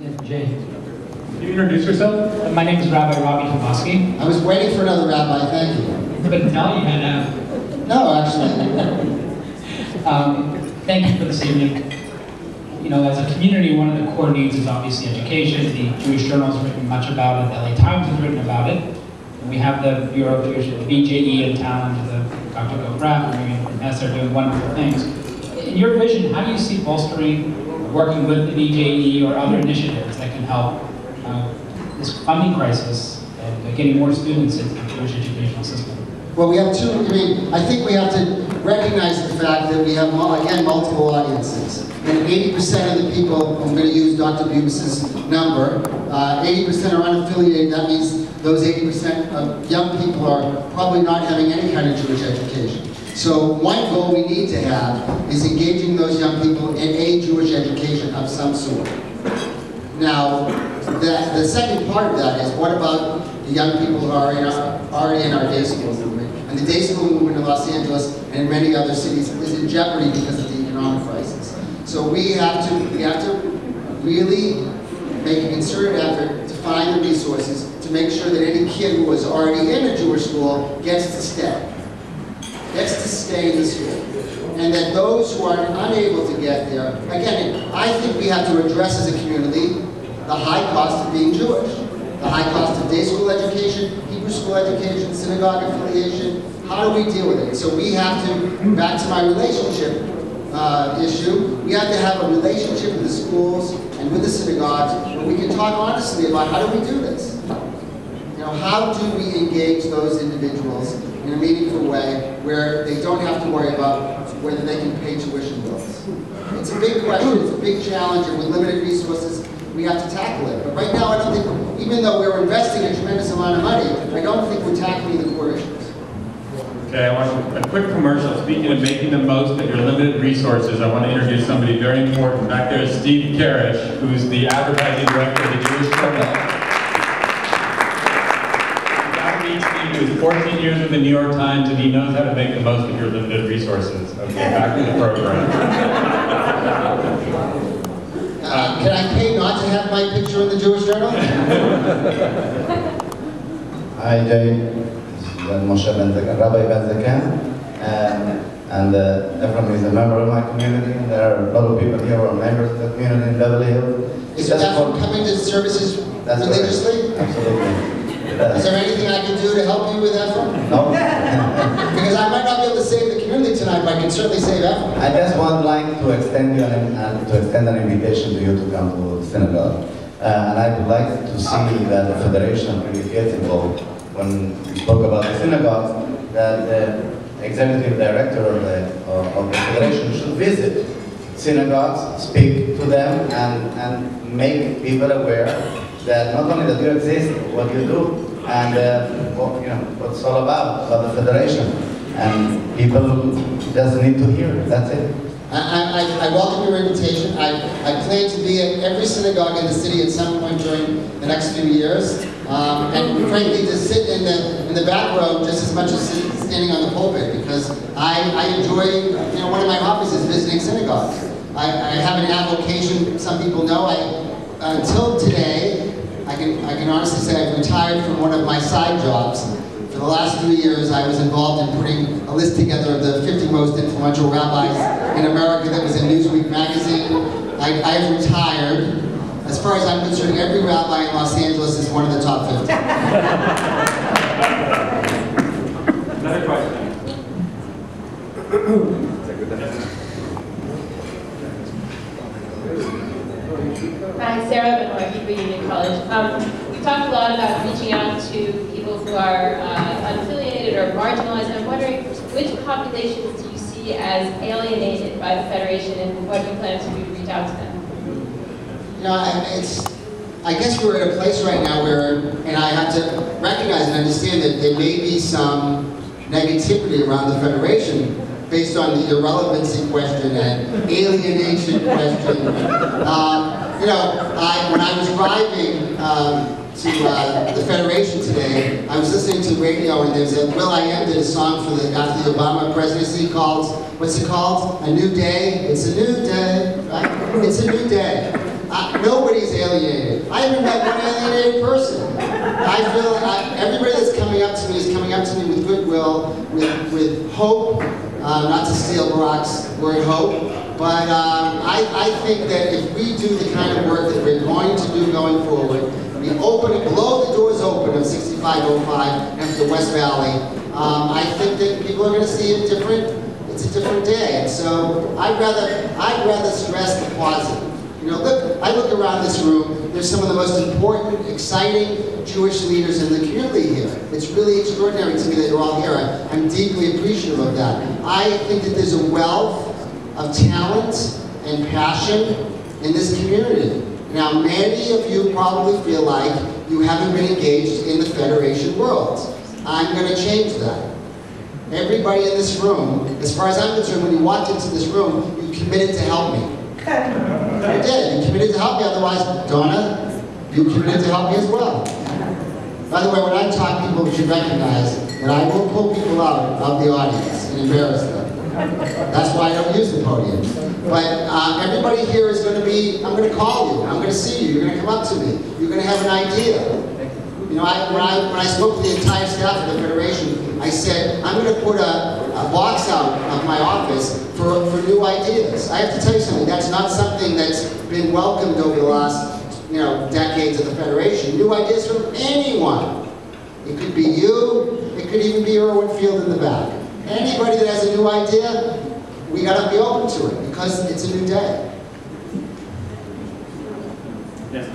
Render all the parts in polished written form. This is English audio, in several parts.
James. Can you introduce yourself? My name is Rabbi Robbie Tomasky. I was waiting for another rabbi, thank you. But now you had No, actually. thank you for this evening. You know, as a community, one of the core needs is obviously education. The Jewish Journal has written much about it. The LA Times has written about it. And we have the Bureau of Jewish, the BJE in town, Dr. Gofrath and Ness are doing wonderful things. In your vision, how do you see bolstering, working with the BJE or other initiatives that can help this funding crisis and getting more students into the Jewish educational system? Well, we have I think we have to recognize the fact that we have, again, multiple audiences. And 80% of the people, I'm going to use Dr. Bubas's number, 80% are unaffiliated. That means those 80% of young people are probably not having any kind of Jewish education. So one goal we need to have is engaging those young people in a Jewish education of some sort. Now, the second part of that is, what about the young people who are already in our day school movement? And the day school movement in Los Angeles and in many other cities is in jeopardy because of the economic crisis. So we have to really make a concerted effort to find the resources to make sure that any kid who is already in a Jewish school gets to stay in the school. And that those who are unable to get there, again, I think we have to address as a community the high cost of being Jewish. The high cost of day school education, Hebrew school education, synagogue affiliation. How do we deal with it? So we have to, back to my relationship issue, we have to have a relationship with the schools and with the synagogues where we can talk honestly about how do we do this? You know, how do we engage those individuals in a meaningful way where they don't have to worry about whether they can pay tuition bills? It's a big question, it's a big challenge, and with limited resources, we have to tackle it. But right now, I don't think, even though we're investing a tremendous amount of money, I don't think we're tackling the core issues. Okay, I want a quick commercial. Speaking of making the most of your limited resources, I want to introduce somebody very important. Back there is Steve Karish, who's the advertising director of the Jewish Journal. Steve was 14 years with the New York Times, and he knows how to make the most of your limited resources. Okay, back to the program. Can I pay not to have my picture in the Jewish Journal? Hi, Jay. This is Moshe Ben Zakan, Rabbi Ben Zakan. And Ephraim is a member of my community. And there are a lot of people here who are members of the community in Beverly Hills. Is Ephraim coming to services religiously? Correct. Absolutely. Is there anything I can do to help you with Ephraim? No. Because I might not be able to save the community tonight, but I can certainly save Ephraim. I just would like to extend an invitation to you to come to the synagogue. And I would like to see that the Federation really gets involved. When we spoke about the synagogues, that the executive director of the Federation should visit synagogues, speak to them, and make people aware that not only that you exist, what you do, and what it's all about the Federation. And people just need to hear it, that's it. I welcome your invitation. I plan to be at every synagogue in the city at some point during the next few years. And frankly, to sit in the back row just as much as standing on the pulpit, because I enjoy, one of my hobbies is visiting synagogues. I have an avocation, some people know. Until today, I can honestly say I've retired from one of my side jobs. For the last 3 years, I was involved in putting a list together of the 50 most influential rabbis in America that was in Newsweek magazine. I have retired. As far as I'm concerned, every rabbi in Los Angeles is one of the top 50. Another question. Hi, Sarah Benoit, Hebrew Union College. We talked a lot about reaching out to people who are unaffiliated or marginalized, and I'm wondering which populations do you see as alienated by the Federation, and what do you plan to do to reach out to them? I guess we're at a place right now where, and I have to recognize and understand that there may be some negativity around the Federation based on the irrelevancy question and alienation question. When I was driving to the Federation today, I was listening to radio, and there's a will.i.am did a song for after the Obama presidency called, what's it called? A New Day? It's a new day, right? It's a new day. Nobody's alienated. alienated. I haven't met one alienated person. I feel everybody that's coming up to me is coming up to me with goodwill, with hope, not to steal Barack's word hope, but I think that if we do the kind of work that we're going to do going forward, we blow the doors open of 6505 and the West Valley, I think that people are going to see it different. It's a different day, and so I'd rather stress the positive. You know, I look around this room. There's some of the most important, exciting Jewish leaders in the community here. It's really extraordinary to me that you're all here. I'm deeply appreciative of that. I think that there's a wealth of talent and passion in this community. Now, many of you probably feel like you haven't been engaged in the Federation world. I'm going to change that. Everybody in this room, as far as I'm concerned, when you walked into this room, you committed to help me. You did. You committed to help me. Otherwise, Donna, you committed to help me as well. By the way, when I talk, people should recognize that I will pull people out of the audience and embarrass them. That's why I don't use the podium. But everybody here is going to be, I'm going to call you, I'm going to see you, you're going to come up to me, you're going to have an idea. You know, when I spoke to the entire staff of the Federation, I said, I'm going to put a box out of my office for new ideas. I have to tell you something, that's not something that's been welcomed over the last, decades of the Federation. New ideas from anyone. It could be you, it could even be Irwin Field in the back. Anybody that has a new idea, we got to be open to it because it's a new day. Yes.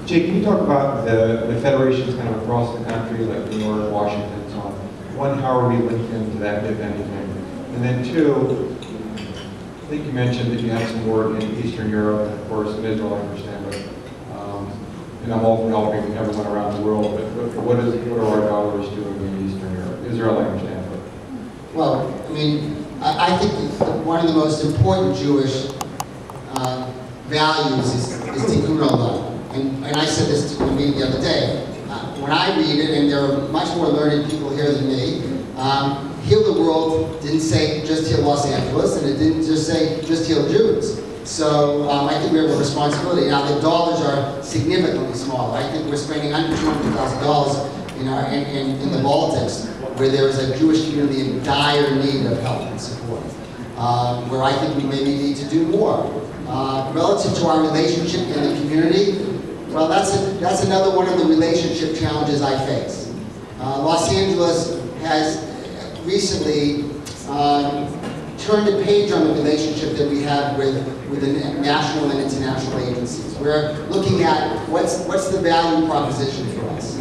Jake, can you talk about the federations kind of across the country, like New York, Washington, and so on? One, how are we linked into that, if anything? And then two, I think you mentioned that you have some work in Eastern Europe, and of course in Israel, I understand, but and I'm all for helping everyone around the world, but what are our dollars doing in Eastern Europe? Israel, I understand, but... Well, I mean, I think one of the most important Jewish values is tikkun olam. And I said this to me the other day. When I read it, and there are much more learned people here than me, Heal the World didn't say just heal Los Angeles, and it didn't just say just heal Jews. So I think we have a responsibility. Now the dollars are significantly smaller. I think we're spending under $200,000 in the Baltics, where there is a Jewish community in dire need of help and support. Where I think we maybe need to do more. Relative to our relationship in the community, well, that's another one of the relationship challenges I face. Los Angeles has recently turned a page on the relationship that we have with the national and international agencies. We're looking at what's the value proposition for us.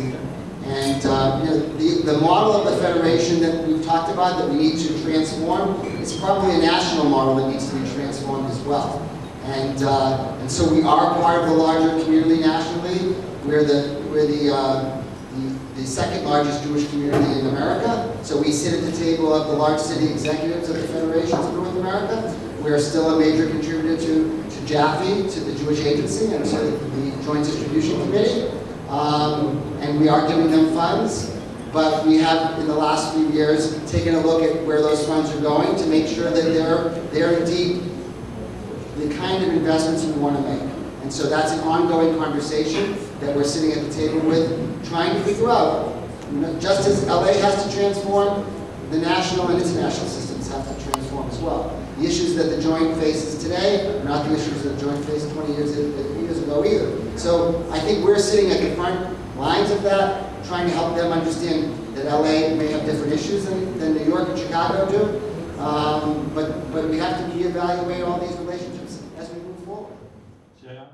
And the model of the Federation that we've talked about that we need to transform, it's probably a national model that needs to be transformed as well. And so we are part of the larger community nationally. We're the second largest Jewish community in America. So we sit at the table of the large city executives of the Federations of North America. We're still a major contributor to JAFE, to the Jewish Agency, and to the Joint Distribution Committee. And we are giving them funds. But we have, in the last few years, taken a look at where those funds are going to make sure that they're indeed the kind of investments we want to make. And so that's an ongoing conversation that we're sitting at the table with, trying to figure out, just as LA has to transform, the national and international systems have to transform as well. The issues that the Joint faces today are not the issues that the Joint faced 20 years ago either. So I think we're sitting at the front lines of that, trying to help them understand that LA may have different issues than New York and Chicago do. But we have to reevaluate all these relationships as we move forward. Yeah.